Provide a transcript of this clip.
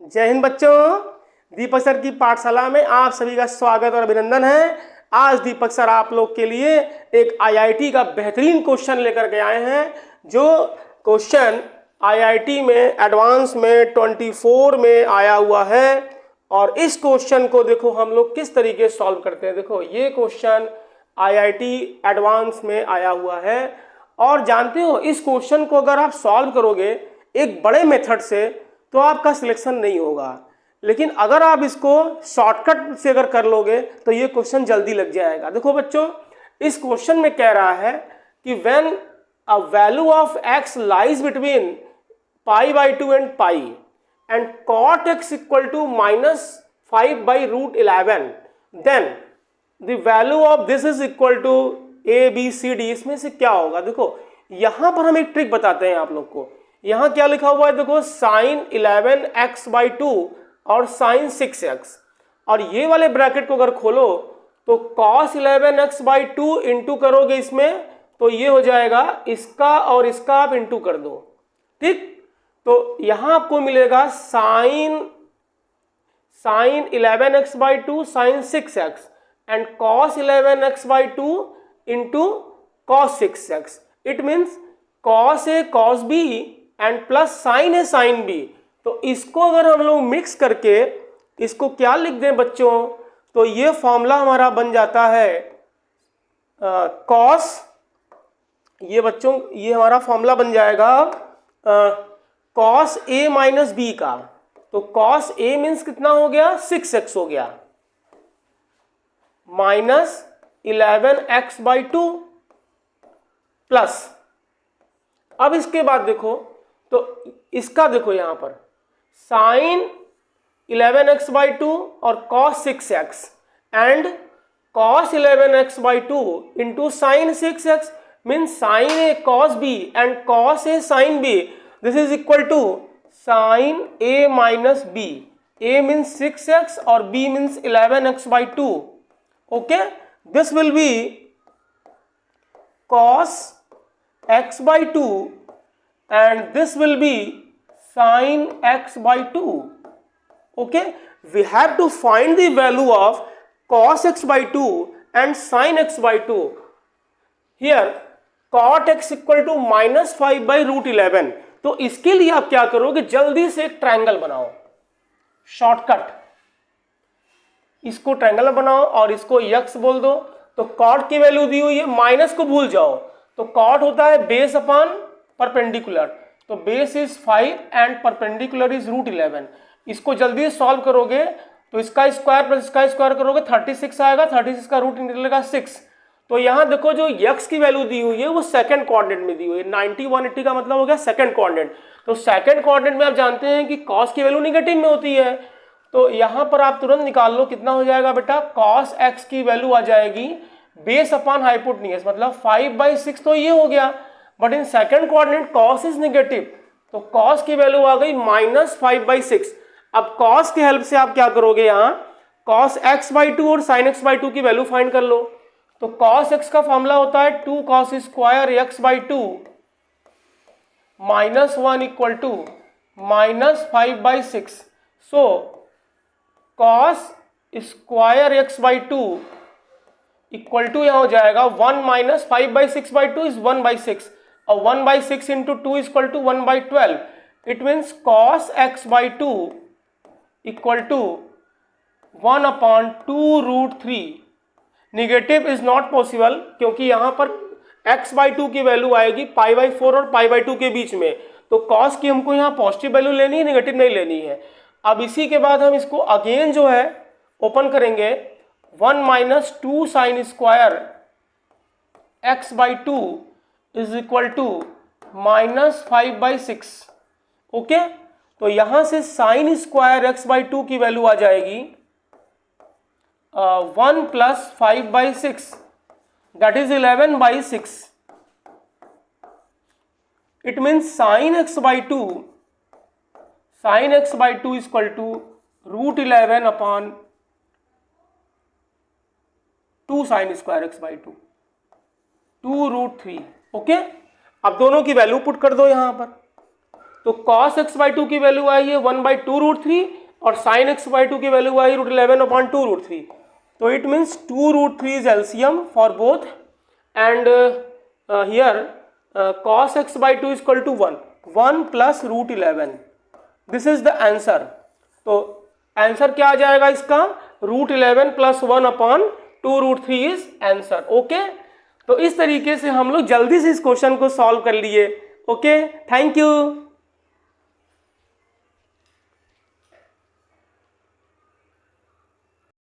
जय हिंद बच्चों, दीपक सर की पाठशाला में आप सभी का स्वागत और अभिनंदन है। आज दीपक सर आप लोग के लिए एक आईआईटी का बेहतरीन क्वेश्चन लेकर के आए हैं, जो क्वेश्चन आईआईटी में एडवांस में 24 में आया हुआ है। और इस क्वेश्चन को देखो हम लोग किस तरीके से सॉल्व करते हैं। देखो ये क्वेश्चन आईआईटी एडवांस में आया हुआ है और जानते हो इस क्वेश्चन को अगर आप सॉल्व करोगे एक बड़े मेथड से तो आपका सिलेक्शन नहीं होगा, लेकिन अगर आप इसको शॉर्टकट से अगर कर लोगे तो ये क्वेश्चन जल्दी लग जाएगा। देखो बच्चों, इस क्वेश्चन में कह रहा है कि when a value of x lies between π/2 and pi and cot x equal to -5/√11 then the value of this is equal to ABCD। इसमें से क्या होगा? देखो यहां पर हम एक ट्रिक बताते हैं आप लोग को। यहां क्या लिखा हुआ है? देखो sin 11x/2 और sin 6x, और ये वाले ब्रैकेट को अगर खोलो तो cos 11x/2 इंटू करोगे इसमें तो ये हो जाएगा, इसका और इसका आप इंटू कर दो, ठीक। तो यहां आपको मिलेगा sin 11x/2 sin 6x and cos 11x/2 into cos 6x। It means cos A cos B and plus sine A sine B. तो इसको अगर हम लोग मिक्स करके इसको क्या लिख दें बच्चों, तो ये फॉर्मूला हमारा बन जाता है कॉस, ये बच्चों ये हमारा फॉर्मूला बन जाएगा कॉस ए माइनस बी का। तो कॉस ए मीन्स कितना हो गया? 6x हो गया, माइनस 11x/2 प्लस। अब इसके बाद देखो तो इसका देखो यहां पर साइन 11x/2 और cos 6x and cos 11x/2 into sine 6x means sine A cos b and cos A sine b। This is equal to sine a minus b। a means 6x और b means 11x/2। Okay, this will be cos x/2 and this will be sin x/2. Okay, we have to find the value of cos x/2 and sin x/2. Here cot x equal to -5/√11। तो इसके लिए आप क्या करोगे, जल्दी से एक triangle बनाओ, शॉर्टकट। इसको ट्रायंगल बनाओ और इसको x बोल दो। तो cot की वैल्यू दी हुई है, माइनस को भूल जाओ। तो cot होता है बेस अपॉन परपेंडिकुलर, तो base is 5 and perpendicular is √11। इसको जल्दी सॉल्व करोगे तो इसका स्क्वायर प्लस इसका स्क्वायर करोगे 36 आएगा, 36 का रूट निकलेगा 6। तो यहां देखो जो x की वैल्यू दी हुई है वो सेकंड कोऑर्डिनेट में दी हुई है। 90 180 का मतलब हो गया सेकंड कोऑर्डिनेट। तो सेकंड कोऑर्डिनेट में आप जानते हैं कि cos की वैल्यू निगेटिव में होती है। तो यहां पर आप तुरंत निकाल लो, कितना हो जाएगा बेटा? cos x की वैल्यू आ जाएगी बेस अपॉन हाइपोटेन्यूज, मतलब 5/6 तो ये हो गया, but in second coordinate cos is negative, तो cos की वैल्यू आ गई -5/6। अब cos की हेल्प से आप क्या करोगे, यहाँ cos x/2 और sin x/2 की वैल्यू फाइंड कर लो। तो cos x का फॉर्मूला होता है 2 cos square x/2 -1 equal to -5/6। So cos square x/2 equal to यहां हो जाएगा 1 - 5/6/2 इज 1/6 और 1/6 into 2 is equal to 1/12। It means cos x/2 equal to 1/2√3। Negative is not possible क्योंकि यहां पर x/2 की वैल्यू आएगी π/4 और π/2 के बीच में। तो cos की हमको यहाँ पॉजिटिव वैल्यू लेनी है, निगेटिव नहीं लेनी है। अब इसी के बाद हम इसको अगेन जो है ओपन करेंगे, 1 - 2 sin square x/2 is equal to -5/6। Okay, तो यहां से साइन स्क्वायर x/2 की वैल्यू आ जाएगी 1 + 5/6 that is 11/6। It means sine x/2 is equal to √11 upon 2 sin square x/2 2√3। Okay, अब दोनों की वैल्यू पुट कर दो यहां पर। तो cos x बाई टू की वैल्यू आई है 1/2√3 और sin x बाई टू की वैल्यू आई √11/2√3. तो it means 2√3 is LCM for both and here cos x by 2 is equal to 1 plus √11. This is the answer. तो आंसर क्या आ जाएगा इसका? √11 plus 1/2√3 is answer. ओके, तो इस तरीके से हम लोग जल्दी से इस क्वेश्चन को सॉल्व कर लिए. Okay, thank you.